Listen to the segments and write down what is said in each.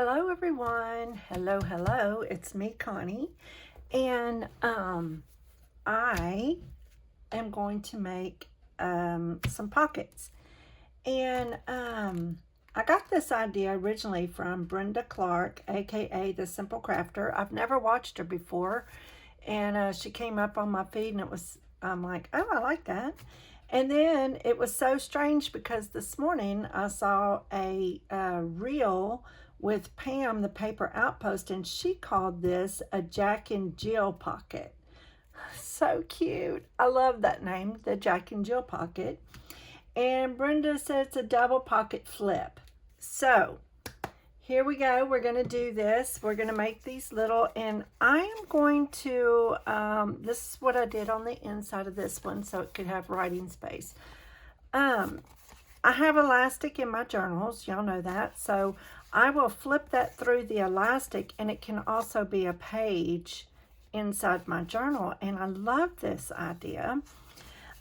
Hello everyone. Hello. It's me, Connie. And I am going to make some pockets. And I got this idea originally from Brenda Clark, aka The Simple Crafter. I've never watched her before. And she came up on my feed and I'm like, oh, I like that. And then it was so strange because this morning I saw a reel with Pam, the paper outpost, and she called this a Jack and Jill pocket. So cute. I love that name, the Jack and Jill pocket. And Brenda said it's a double pocket flip. So here we go. We're going to do this. We're going to make these little, and I am going to, this is what I did on the inside of this one so it could have writing space. I have elastic in my journals. Y'all know that. So I will flip that through the elastic, and it can also be a page inside my journal. And I love this idea.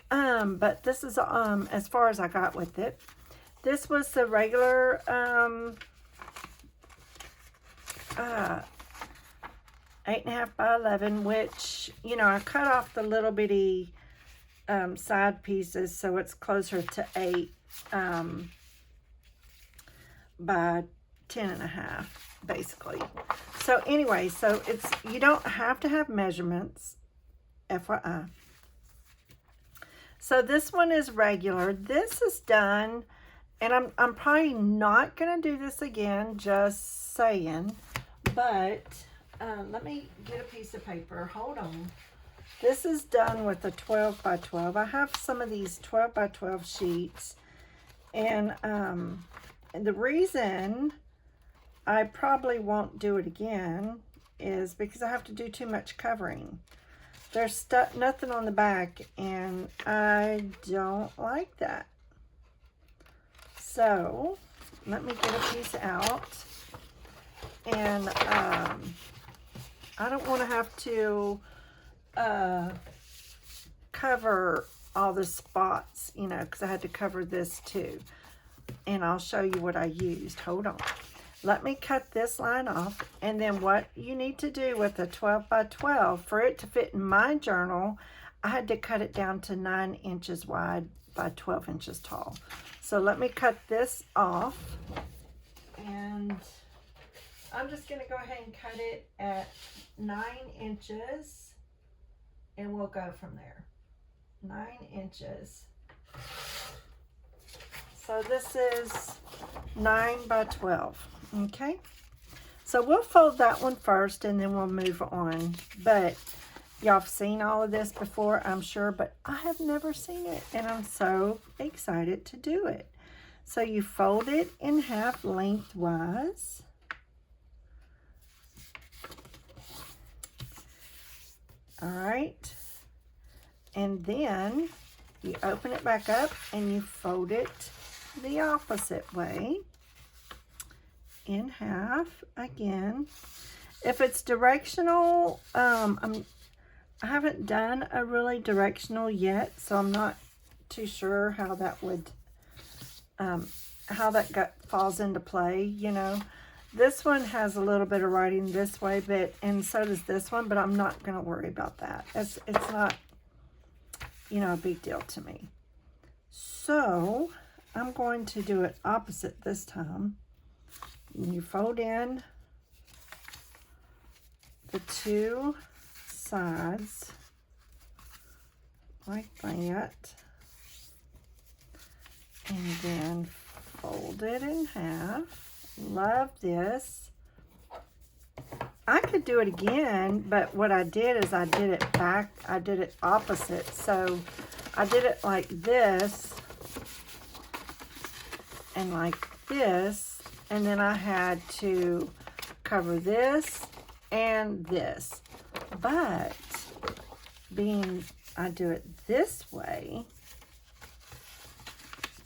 But this is as far as I got with it. This was the regular 8.5 by 11, which, you know, I cut off the little bitty side pieces so it's closer to 8 by 10.5, basically. So anyway, so it's, you don't have to have measurements, FYI. So this one is regular. This is done, and I'm probably not going to do this again, just saying. But let me get a piece of paper. Hold on. This is done with a 12 by 12. I have some of these 12 by 12 sheets. And the reason I probably won't do it again is because I have to do too much covering. There's nothing on the back, and I don't like that. So let me get a piece out. And I don't want to have to cover all the spots, you know, because I had to cover this too. And I'll show you what I used. Hold on. Let me cut this line off. And then what you need to do with a 12 by 12, for it to fit in my journal, I had to cut it down to 9 inches wide by 12 inches tall. So let me cut this off. And I'm just going to go ahead and cut it at 9 inches, and we'll go from there. 9 inches. So this is 9 by 12, okay? So we'll fold that one first, and then we'll move on. But y'all have seen all of this before, I'm sure, but I have never seen it, and I'm so excited to do it. So you fold it in half lengthwise. All right, and then you open it back up and you fold it the opposite way in half again. If it's directional, I haven't done a really directional yet, so I'm not too sure how that would, falls into play, you know. This one has a little bit of writing this way, and so does this one, but I'm not going to worry about that. It's not, you know, a big deal to me. So I'm going to do it opposite this time. You fold in the two sides like that, and then fold it in half. Love this. I could do it again, but what I did is I did it back. I did it opposite. So I did it like this and like this, and then I had to cover this and this. But being I do it this way,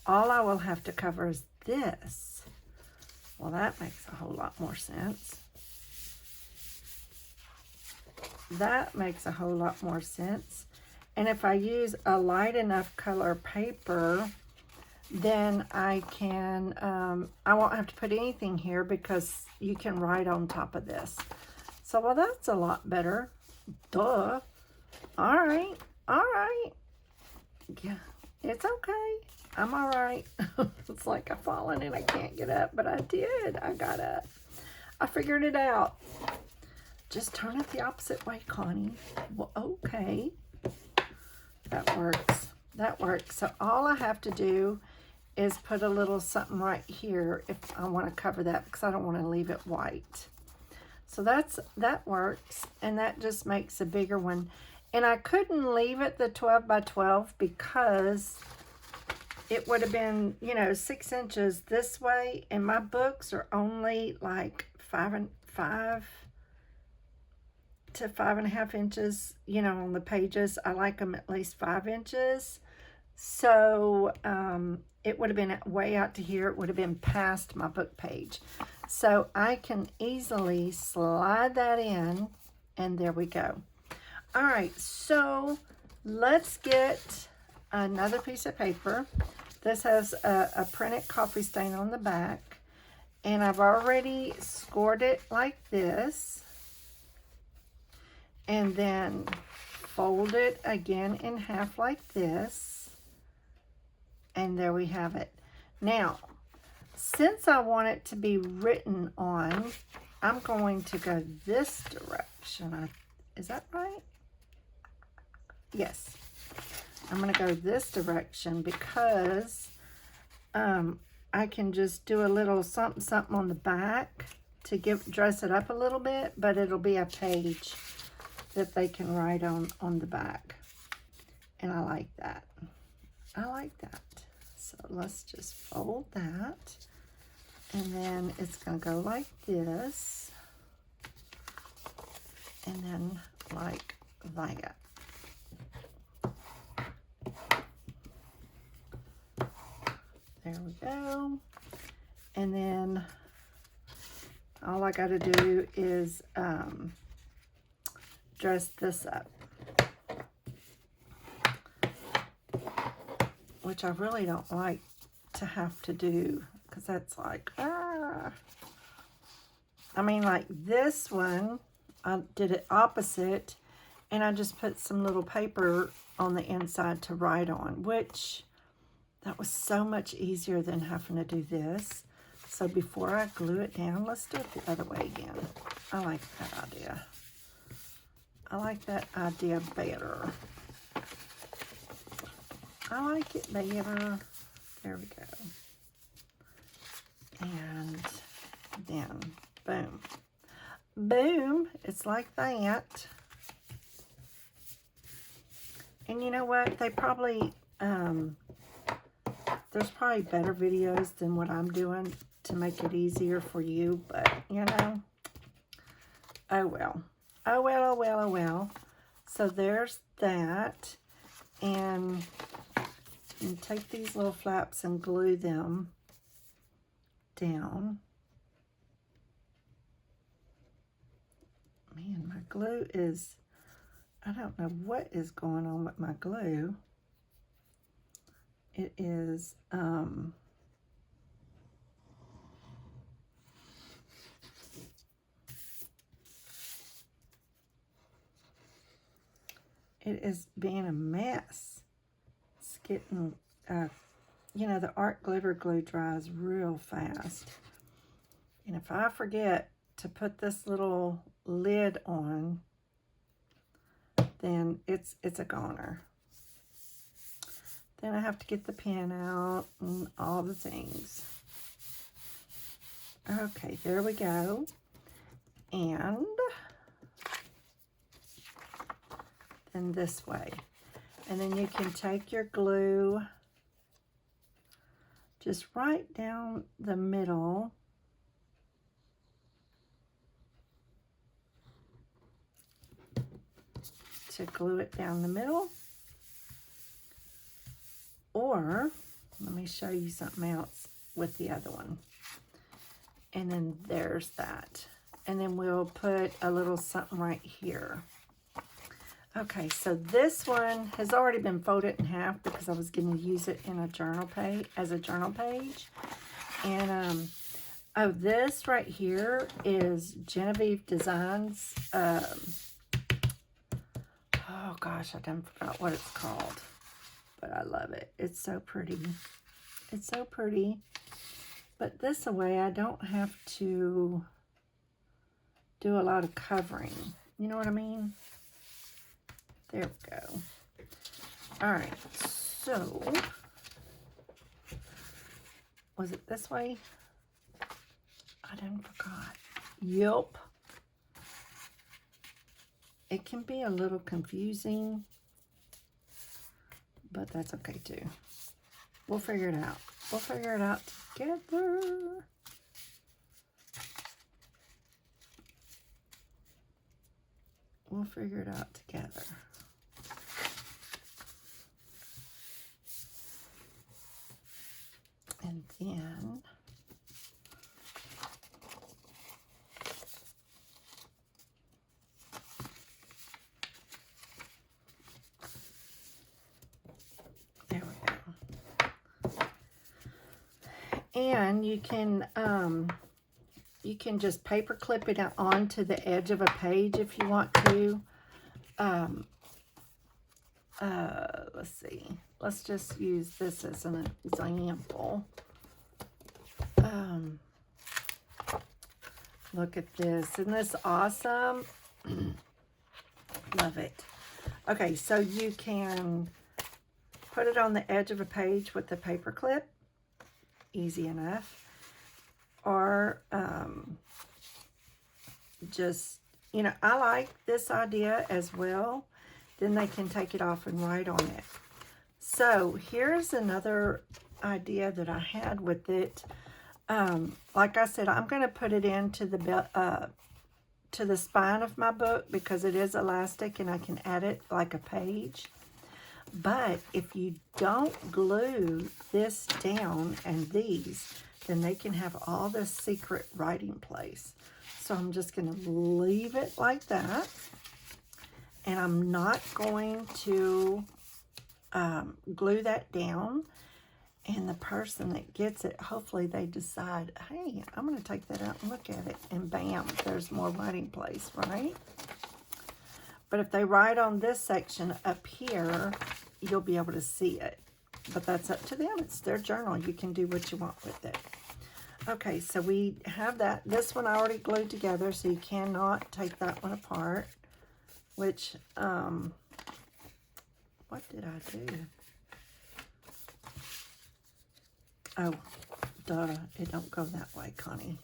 all I will have to cover is this. Well, that makes a whole lot more sense. That makes a whole lot more sense. And if I use a light enough color paper, then I can, I won't have to put anything here because you can write on top of this. So, well, that's a lot better. Duh. All right. All right. Yeah, it's okay. I'm all right. It's like I've fallen and I can't get up, but I did. I got up. I figured it out. Just turn it the opposite way, Connie. Well, okay. That works. That works. So all I have to do is put a little something right here if I want to cover that, because I don't want to leave it white. So that works, and that just makes a bigger one. And I couldn't leave it the 12 by 12 because it would have been, you know, 6 inches this way, and my books are only like 5 to 5.5 inches, you know, on the pages. I like them at least 5 inches. So it would have been way out to here. It would have been past my book page. So I can easily slide that in, and there we go. All right, so let's get another piece of paper. This has a printed coffee stain on the back, and I've already scored it like this, and then fold it again in half like this, and there we have it. Now, since I want it to be written on, I'm going to go this direction. Is that right? Yes. I'm going to go this direction because I can just do a little something something on the back to dress it up a little bit, but it'll be a page that they can write on the back. And I like that. I like that. So let's just fold that. And then it's going to go like this. And then like that. There we go. And then all I got to do is dress this up, which I really don't like to have to do, because that's like, I mean, like this one, I did it opposite, and I just put some little paper on the inside to write on, which that was so much easier than having to do this. So before I glue it down, let's do it the other way again. I like that idea. I like that idea better. I like it better. There we go. And then, boom. Boom. It's like that. And you know what? They probably, there's probably better videos than what I'm doing to make it easier for you, but you know, oh well. Oh well, oh well, oh well. So there's that. And you take these little flaps and glue them down. Man, my glue is, I don't know what is going on with my glue. It is, it is being a mess. It's getting, you know, the art glitter glue dries real fast. And if I forget to put this little lid on, then it's a goner. Then I have to get the pen out and all the things. Okay, there we go. And then this way. And then you can take your glue just right down the middle. To glue it down the middle. Or, let me show you something else with the other one. And then there's that. And then we'll put a little something right here. Okay, so this one has already been folded in half because I was going to use it in a journal page, as a journal page. And, oh, this right here is Genevieve Designs. Oh gosh, I done forgot what it's called. But I love it. It's so pretty. It's so pretty. But this way I don't have to do a lot of covering. You know what I mean? There we go. All right, so was it this way? I done forgot. Yep. It can be a little confusing, but that's okay too. We'll figure it out. We'll figure it out together. We'll figure it out together. And then there we go. And you can just paper clip it onto the edge of a page if you want to. Let's see. Let's just use this as an example. Look at this. Isn't this awesome? Love it. Okay, so you can put it on the edge of a page with the paper clip. Easy enough. Or just, you know, I like this idea as well. Then they can take it off and write on it. So here's another idea that I had with it. Like I said, I'm going to put it into the spine of my book because it is elastic and I can add it like a page. But if you don't glue this down and these, then they can have all this secret writing place. So I'm just going to leave it like that. And I'm not going to glue that down. And the person that gets it, hopefully they decide, hey, I'm going to take that out and look at it. And bam, there's more writing place, right? But if they write on this section up here, you'll be able to see it. But that's up to them. It's their journal. You can do what you want with it. Okay, so we have that. This one I already glued together, so you cannot take that one apart. Which, what did I do? Oh, duh, it don't go that way, Connie.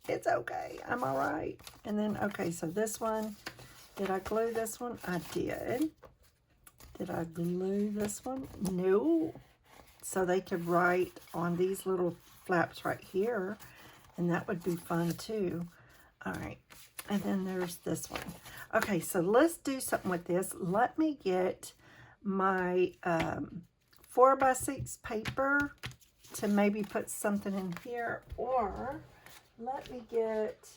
It's okay, I'm all right. And then, okay, so this one, did I glue this one? I did. Did I glue this one? No. So they could write on these little flaps right here, and that would be fun too. All right, and then there's this one. Okay, so let's do something with this. Let me get my 4x6 paper to maybe put something in here, or let me get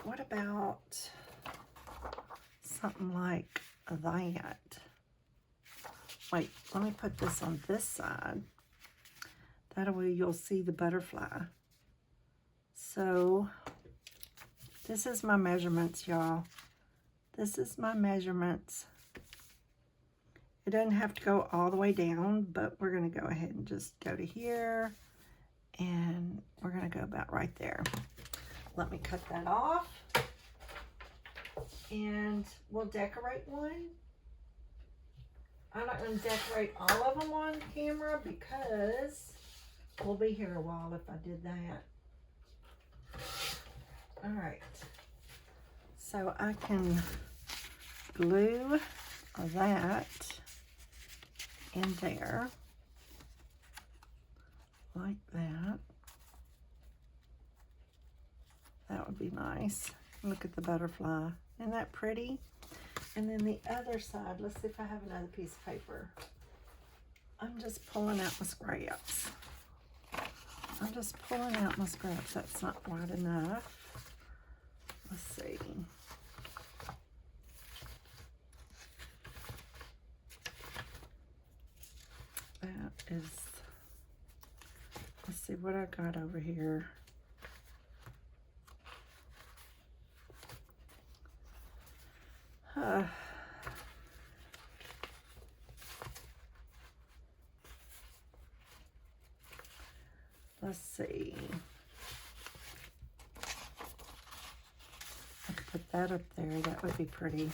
what about something like that? Wait, let me put this on this side. That way you'll see the butterfly. So this is my measurements, y'all. This is my measurements. It doesn't have to go all the way down, but we're going to go ahead and just go to here. And we're going to go about right there. Let me cut that off. And we'll decorate one. I'm not going to decorate all of them on camera because we'll be here a while if I did that. All right. So I can glue that in there like that. That would be nice. Look at the butterfly. Isn't that pretty? And then the other side, let's see if I have another piece of paper. I'm just pulling out my scraps. I'm just pulling out my scraps. That's not wide enough. Let's see. That is, let's see what I got over here. Let's see. I could put that up there. That would be pretty.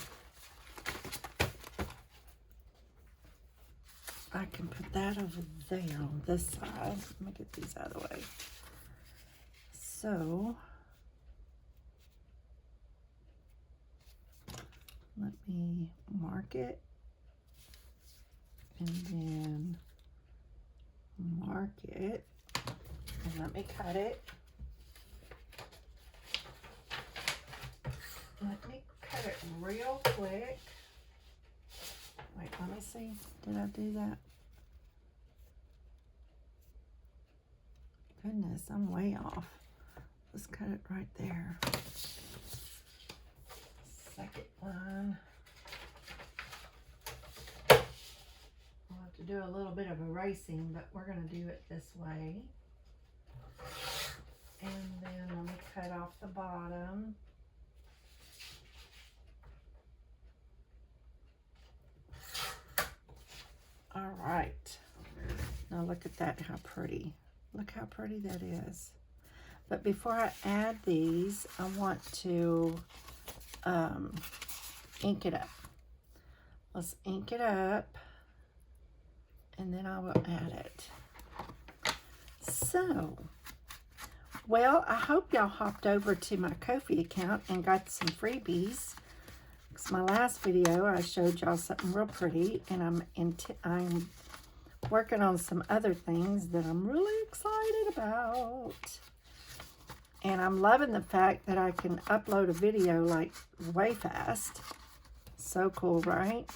I can put that over there on this side. Let me get these out of the way. So, let me mark it. And then mark it. And let me cut it. Let me cut it real quick. Wait, let me see. Did I do that? Goodness, I'm way off. Let's cut it right there. Second line. We'll have to do a little bit of erasing, but we're going to do it this way. And then let me cut off the bottom. All right. Now look at that, how pretty. Look how pretty that is. But before I add these, I want to ink it up. Let's ink it up, and then I will add it. So, well, I hope y'all hopped over to my Ko-fi account and got some freebies. Because my last video, I showed y'all something real pretty, and I'm working on some other things that I'm really excited about. And I'm loving the fact that I can upload a video like way fast. So cool, right?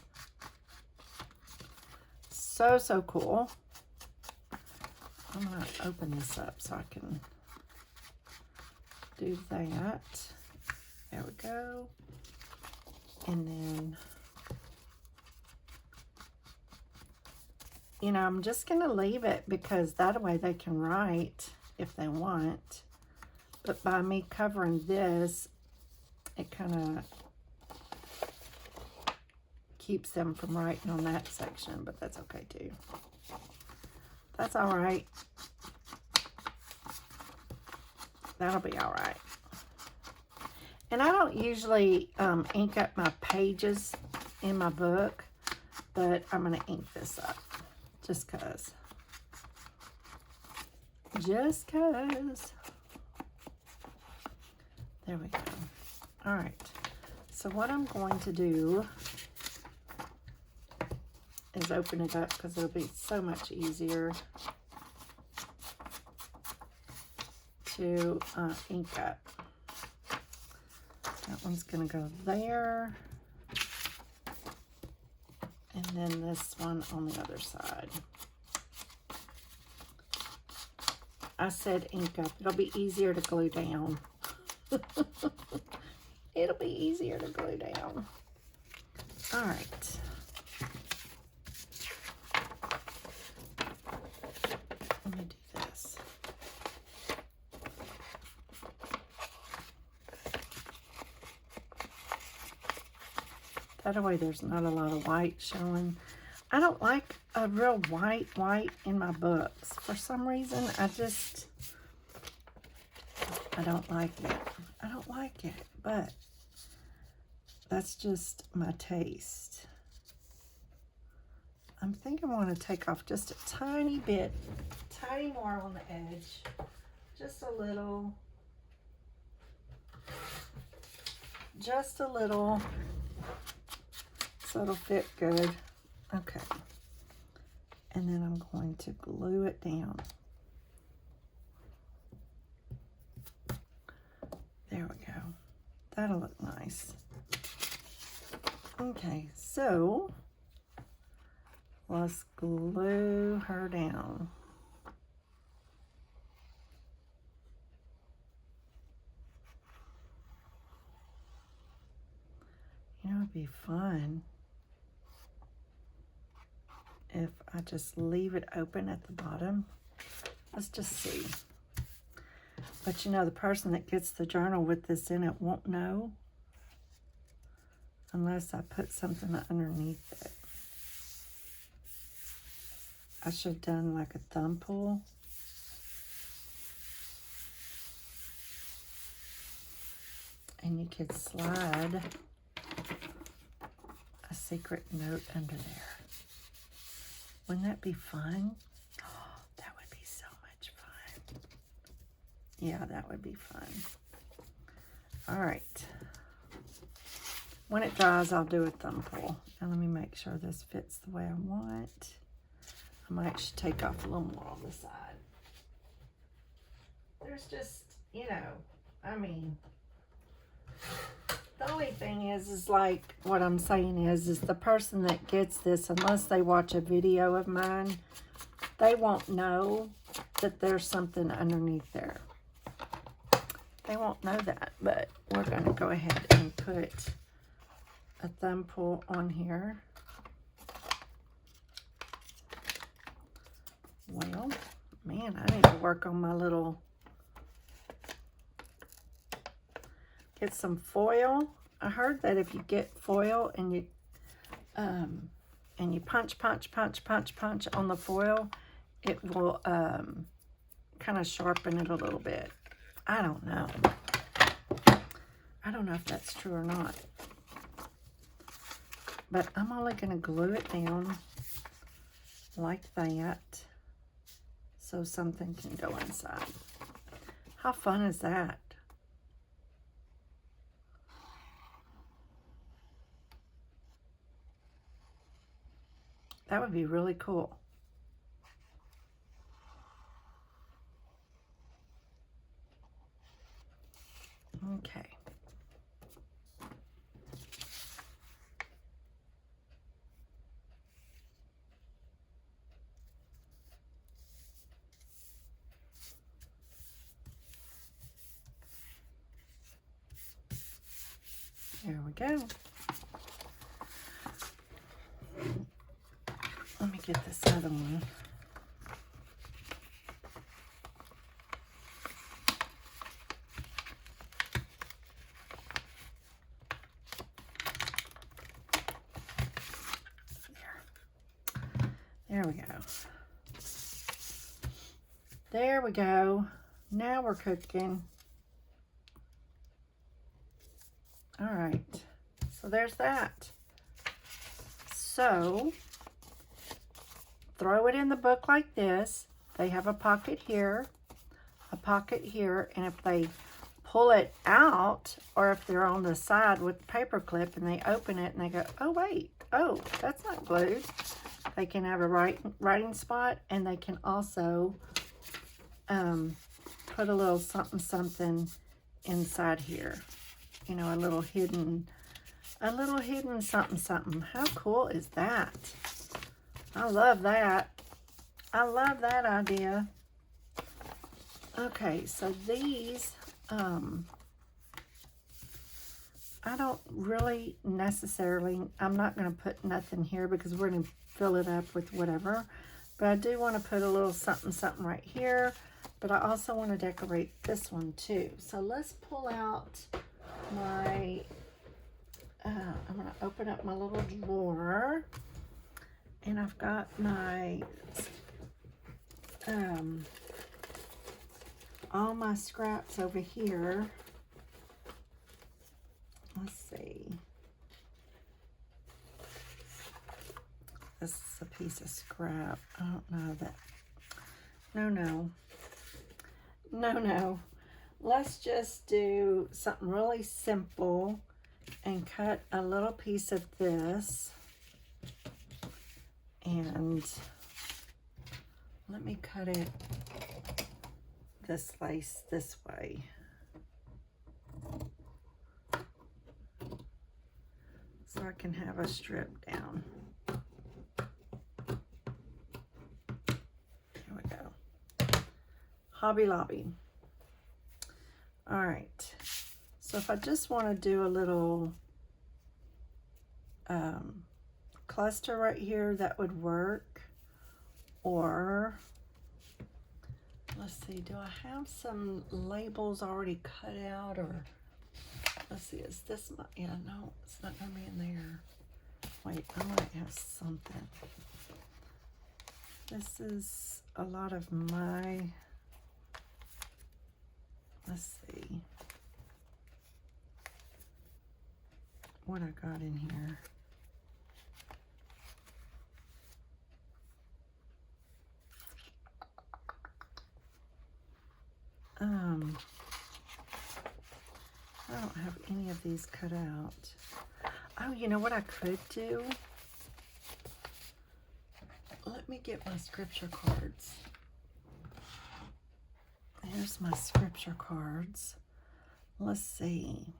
So, so cool. I'm going to open this up so I can do that. There we go. And then, you know, I'm just going to leave it because that way they can write if they want. But by me covering this, it kind of keeps them from writing on that section, but that's okay too. That's all right. That'll be all right. And I don't usually ink up my pages in my book, but I'm going to ink this up just because. Just because. There we go. All right. So what I'm going to do is open it up because it'll be so much easier to ink up. That one's going to go there. And then this one on the other side. I said ink up. It'll be easier to glue down. It'll be easier to glue down. All right. Let me do this. That way there's not a lot of white showing. I don't like a real white in my books. For some reason, I don't like it. I don't like it, but that's just my taste. I'm thinking I want to take off just a tiny bit, tiny more on the edge. Just a little. Just a little. So it'll fit good. Okay. And then I'm going to glue it down. There we go. That'll look nice. Okay, so let's glue her down. You know, it'd be fun if I just leave it open at the bottom. Let's just see. But you know, the person that gets the journal with this in it won't know unless I put something underneath it. I should have done like a thumb pull. And you could slide a secret note under there. Wouldn't that be fun? Oh, that would be so much fun. Yeah, that would be fun. All right. When it dries, I'll do a thumb pull. And let me make sure this fits the way I want. I might actually take off a little more on the side. There's just, you know, I mean, the only thing is like what I'm saying is the person that gets this, unless they watch a video of mine, they won't know that there's something underneath there. They won't know that, but we're going to go ahead and put a thumb pull on here. Well, man, I need to work on my little, get some foil. I heard that if you get foil and you punch on the foil, it will kind of sharpen it a little bit. I don't know. I don't know if that's true or not. But I'm only going to glue it down like that so something can go inside. How fun is that? That would be really cool. Okay. There we go. Let me get this other one. There we go. There we go. Now we're cooking. All right. So there's that. So throw it in the book like this. They have a pocket here, and if they pull it out, or if they're on the side with the paper clip and they open it and they go, oh wait, oh, that's not glued. They can have a writing spot, and they can also put a little something inside here. You know, a little hidden something. How cool is that? I love that. I love that idea. Okay, so these, I don't really necessarily, I'm not going to put nothing here because we're going to fill it up with whatever. But I do want to put a little something right here. But I also want to decorate this one too. So let's pull out my, I'm going to open up my little drawer. And I've got my, all my scraps over here. Let's see. This is a piece of scrap. I don't know that. No. Let's just do something really simple and cut a little piece of this. And let me cut it this lace this way. So I can have a strip down. There we go. Hobby Lobby. All right. So if I just want to do a little cluster right here, that would work. Or let's see, do I have some labels already cut out? Or let's see, is this my, yeah, no, it's not gonna be in there. Wait, I might have something. This is a lot of my, let's see what I got in here. I don't have any of these cut out. Oh, you know what I could do? Let me get my scripture cards. Here's my scripture cards. Let's see.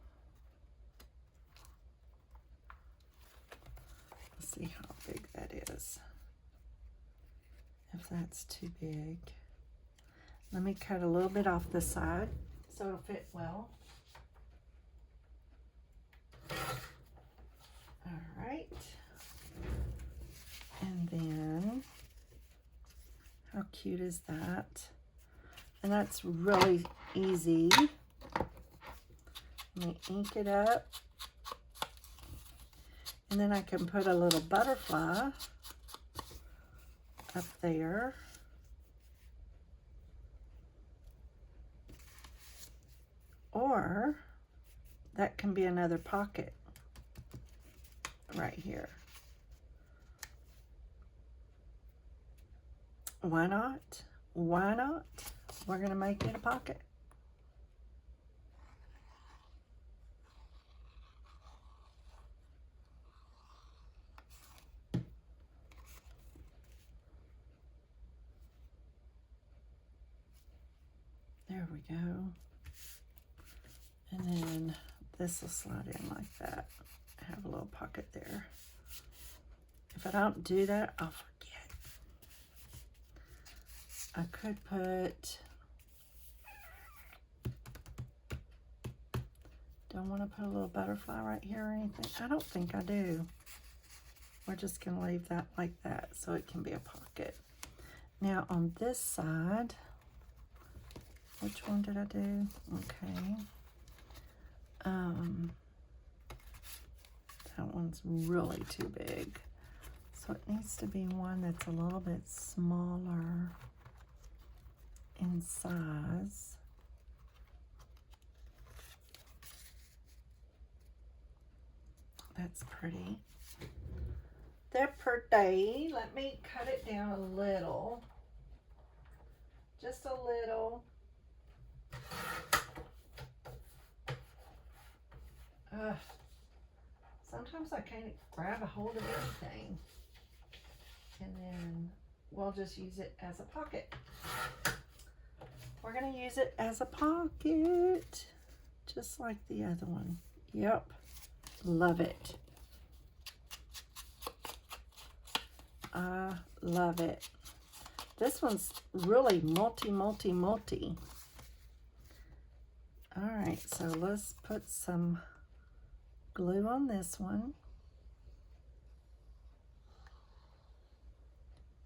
Let's see how big that is. If that's too big. Let me cut a little bit off the side so it'll fit well. All right. And then, how cute is that? And that's really easy. Let me ink it up. And then I can put a little butterfly up there. Or that can be another pocket right here. Why not? Why not? We're going to make it a pocket. There we go. And then this will slide in like that. Have a little pocket there. If I don't do that, I'll forget. I could put, don't want to put a little butterfly right here or anything. I don't think I do. We're just going to leave that like that so it can be a pocket. Now on this side, which one did I do? Okay. That one's really too big. So it needs to be one that's a little bit smaller in size. That's pretty. They're pretty. Let me cut it down a little. Just a little. Sometimes I can't grab a hold of anything. And then we'll just use it as a pocket. We're going to use it as a pocket, just like the other one. Yep, love it. I love it. This one's really multi. All right, so let's put some glue on this one.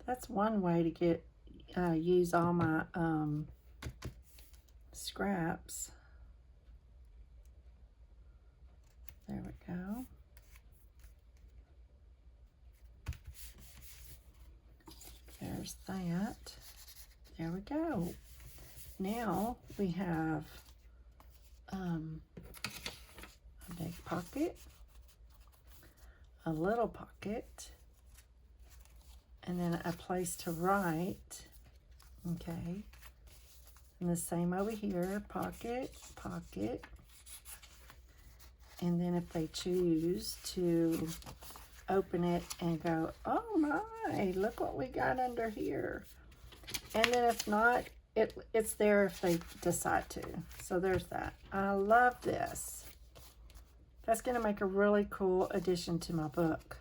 That's one way to get use all my scraps. There we go. There's that. There we go. Now we have a big pocket, a little pocket, and then a place to write. Okay. And the same over here, pocket, pocket. And then if they choose to open it and go, oh my, look what we got under here. And then if not, it's there if they decide to. So there's that. I love this. That's going to make a really cool addition to my book.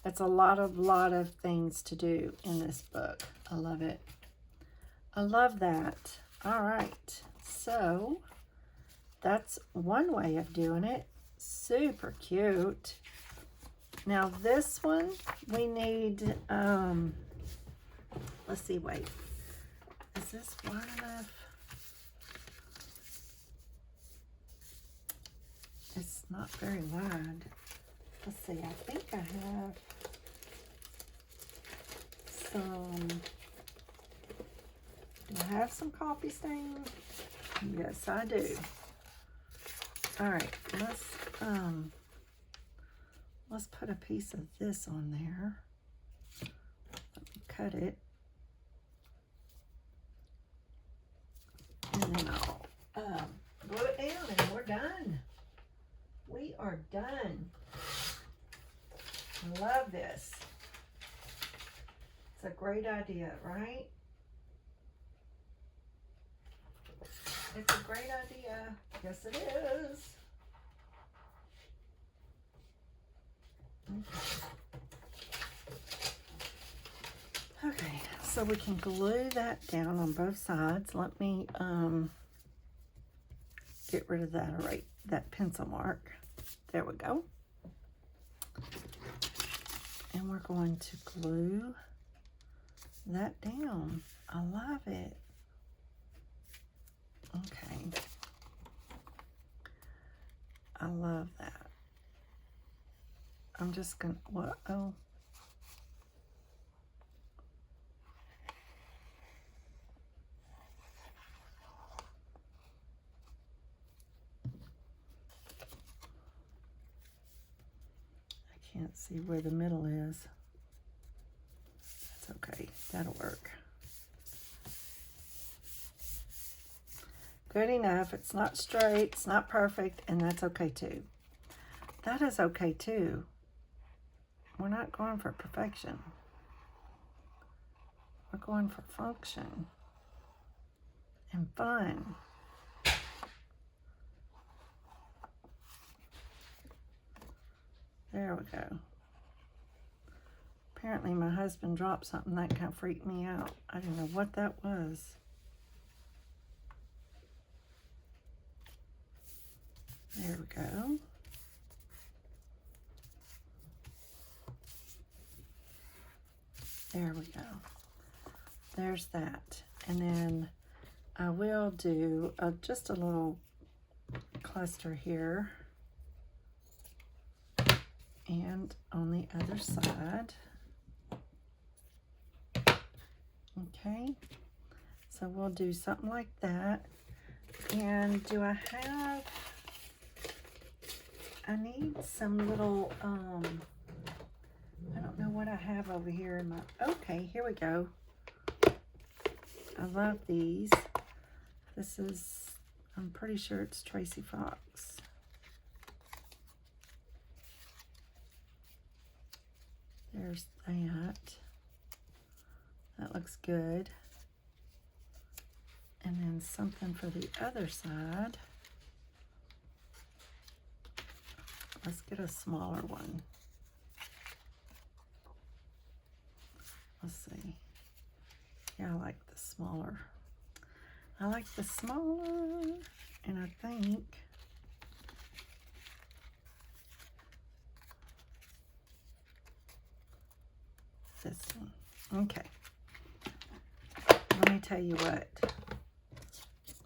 It's a lot of things to do in this book. I love it. I love that. All right. So that's one way of doing it. super cute. Now this one, we need, let's see, wait. Is this wide enough? It's not very wide. Let's see, I think I have some, do I have some coffee stain? Yes, I do. All right, let's put a piece of this on there. Let me cut it. And then I'll glue it down and we're done. We are done. I love this. It's a great idea, right? It's a great idea. Yes, it is. Okay, so we can glue that down on both sides. Let me get rid of that pencil mark. There we go. And we're going to glue that down. I love it. Okay. I love that. I'm just gonna, what, oh. I can't see where the middle is. That's okay, that'll work. Good enough. It's not straight, it's not perfect, and that's okay too. That is okay too. We're not going for perfection. We're going for function and fun. There we go. Apparently my husband dropped something that kind of freaked me out. I didn't know what that was. There we go. There we go. There's that. And then I will do just a little cluster here. And on the other side. Okay. So we'll do something like that. And do I have... I need some little, I don't know what I have over here in my, okay, here we go. I love these. This is, I'm pretty sure it's Tracy Fox. There's that. That looks good. And then something for the other side. Let's get a smaller one. Let's see. Yeah, I like the smaller. I like the smaller, and I think this one. Okay. Let me tell you what.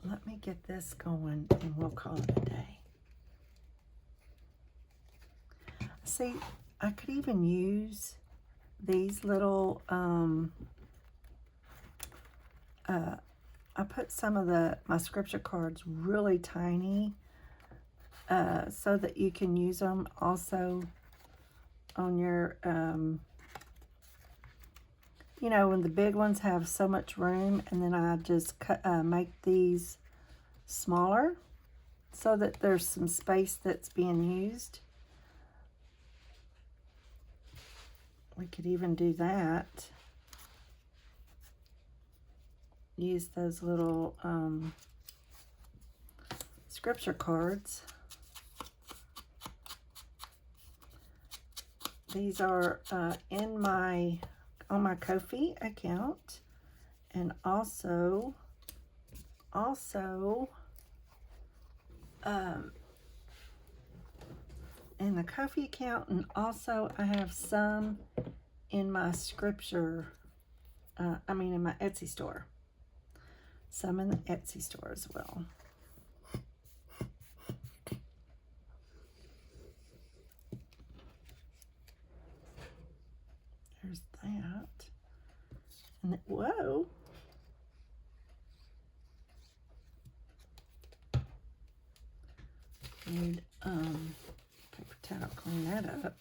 Let me get this going, and we'll call it a day. See, I could even use these little, I put some of my scripture cards really tiny so that you can use them also on your, you know, when the big ones have so much room, and then I just make these smaller so that there's some space that's being used. We could even do that. Use those little scripture cards. These are on my Ko-fi account, and also in the Ko-fi account, and also I have some in my scripture, in my Etsy store. Some in the Etsy store as well. There's that. And whoa. Need paper towel, clean that up.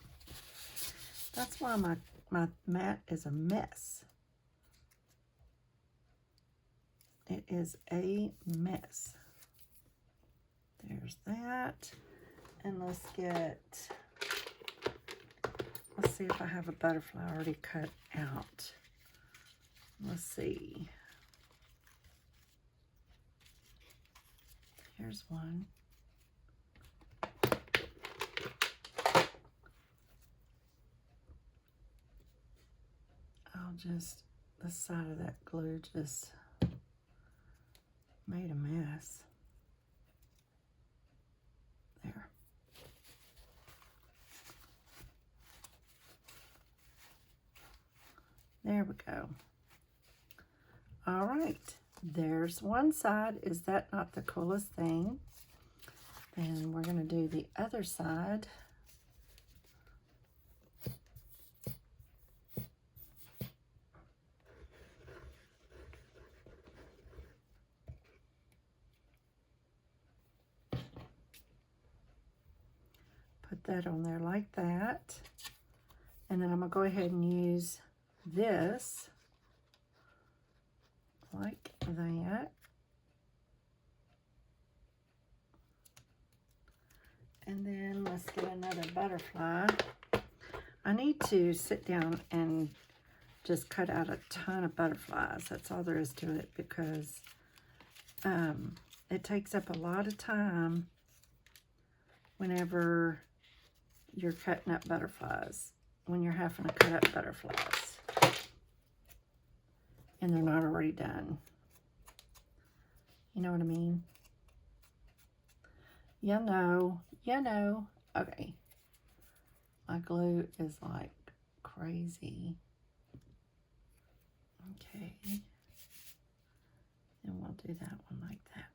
That's why my mat is a mess. It is a mess. There's that. And let's see if I have a butterfly already cut out. Let's see. Here's one. The side of that glue just made a mess. There. There we go. All right, there's one side. Is that not the coolest thing? Then we're gonna do the other side. Put that on there like that. And then I'm gonna go ahead and use this like that. And then let's get another butterfly. I need to sit down and just cut out a ton of butterflies. That's all there is to it, because it takes up a lot of time whenever you're cutting up butterflies, when you're having to cut up butterflies and they're not already done. You know what I mean? You know. Okay. My glue is like crazy. Okay. And we'll do that one like that.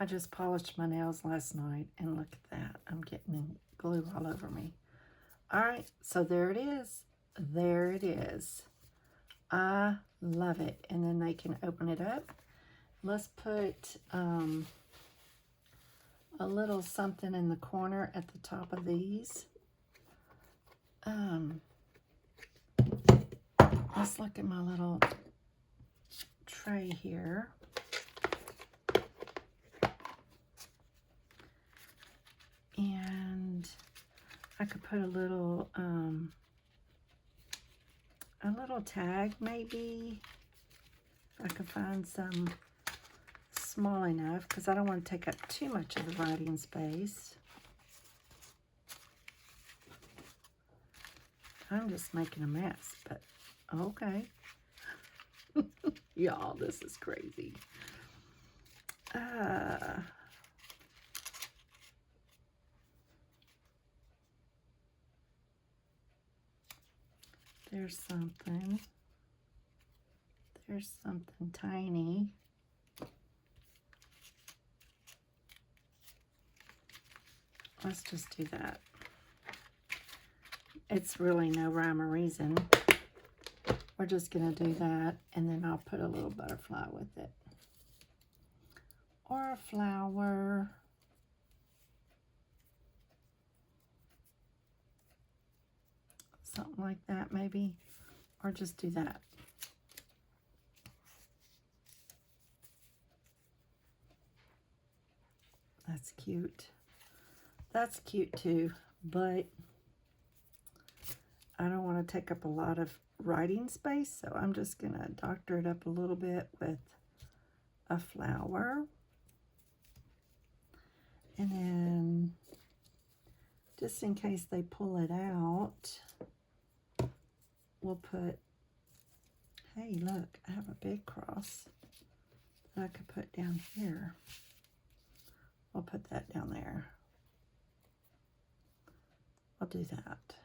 I just polished my nails last night, and look at that. I'm getting glue all over me. All right, so there it is. There it is. I love it. And then they can open it up. Let's put a little something in the corner at the top of these. Let's look at my little tray here. And I could put a little tag, maybe. If I could find some small enough, because I don't want to take up too much of the writing space. I'm just making a mess, but okay. Y'all, this is crazy. There's something. There's something tiny. Let's just do that. It's really no rhyme or reason. We're just going to do that, and then I'll put a little butterfly with it. Or a flower. Something like that, maybe. Or just do that. That's cute. That's cute too, but I don't want to take up a lot of writing space, so I'm just going to doctor it up a little bit with a flower. And then, just in case they pull it out, we'll put, hey, look, I have a big cross that I could put down here. We'll put that down there. I'll do that.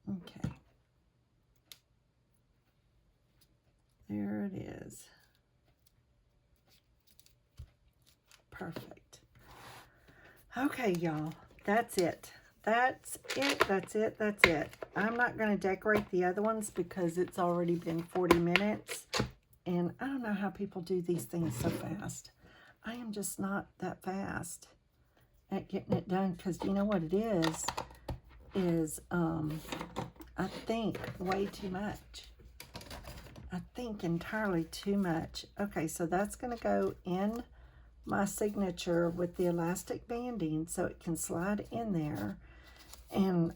Okay. There it is. Perfect. Okay, y'all. That's it. That's it. That's it. That's it. I'm not going to decorate the other ones because it's already been 40 minutes. And I don't know how people do these things so fast. I am just not that fast at getting it done, because you know what it is I think way too much. I think entirely too much. Okay, so that's going to go in my signature with the elastic banding so it can slide in there, and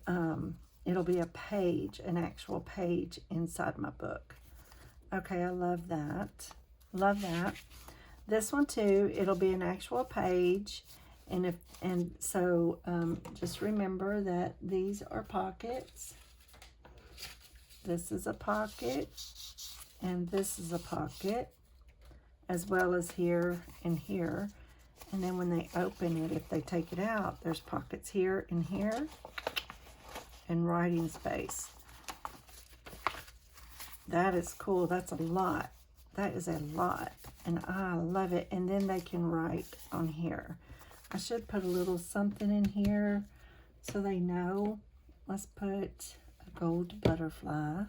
it'll be a page, an actual page inside my book. Okay, I love that. Love that. This one too, it'll be an actual page, and so just remember that these are pockets. This is a pocket, and this is a pocket, as well as here and here. And then when they open it, if they take it out, there's pockets here and here, and writing space. That is cool. That's a lot. That is a lot, and I love it. And then they can write on here. I should put a little something in here so they know. Let's put a gold butterfly.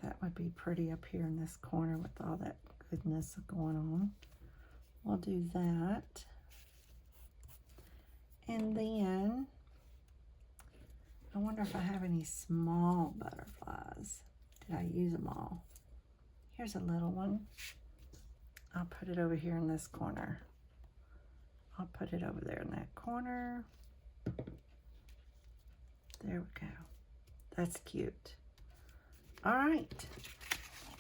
That would be pretty up here in this corner with all that goodness going on. We'll do that. And then, I wonder if I have any small butterflies. Did I use them all? Here's a little one. I'll put it over here in this corner. I'll put it over there in that corner. There we go. That's cute. All right.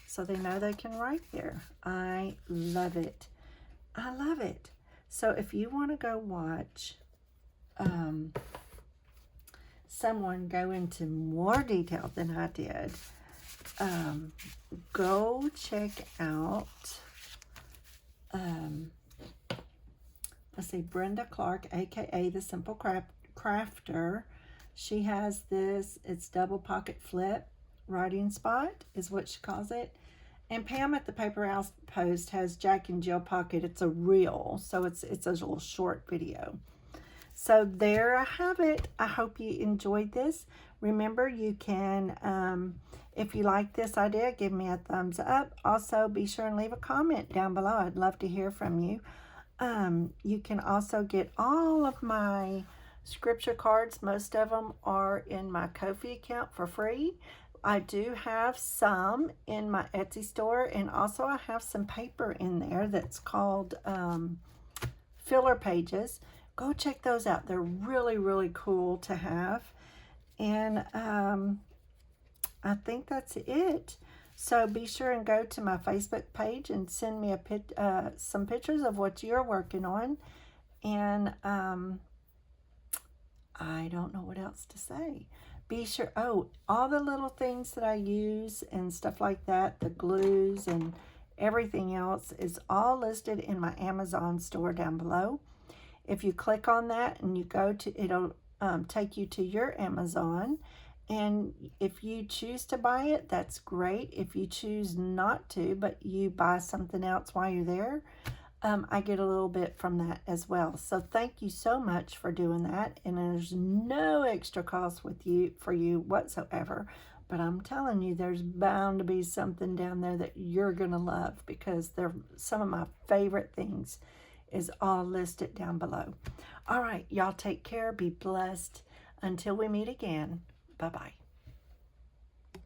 So they know they can write there. I love it. I love it. So if you want to go watch someone go into more detail than I did, go check out, let's see, Brenda Clark, aka the Simple Crafter. She has this, it's double pocket flip writing spot is what she calls it. And Pam at the Paper Outpost has Jack and Jill Pocket. It's a reel, so it's a little short video. So there I have it. I hope you enjoyed this. Remember, you can, if you like this idea, give me a thumbs up. Also, be sure and leave a comment down below. I'd love to hear from you. You can also get all of my scripture cards. Most of them are in my Ko-fi account for free. I do have some in my Etsy store, and also I have some paper in there that's called filler pages. Go check those out. They're really, really cool to have. And I think that's it. So be sure and go to my Facebook page and send me some pictures of what you're working on. And I don't know what else to say. Be sure, all the little things that I use and stuff like that, the glues and everything else is all listed in my Amazon store down below. If you click on that and you go to, it'll take you to your Amazon. And if you choose to buy it, that's great. If you choose not to, but you buy something else while you're there, I get a little bit from that as well. So thank you so much for doing that. And there's no extra cost for you whatsoever. But I'm telling you, there's bound to be something down there that you're going to love, because they're some of my favorite things is all listed down below. All right, y'all take care. Be blessed. Until we meet again. Bye-bye.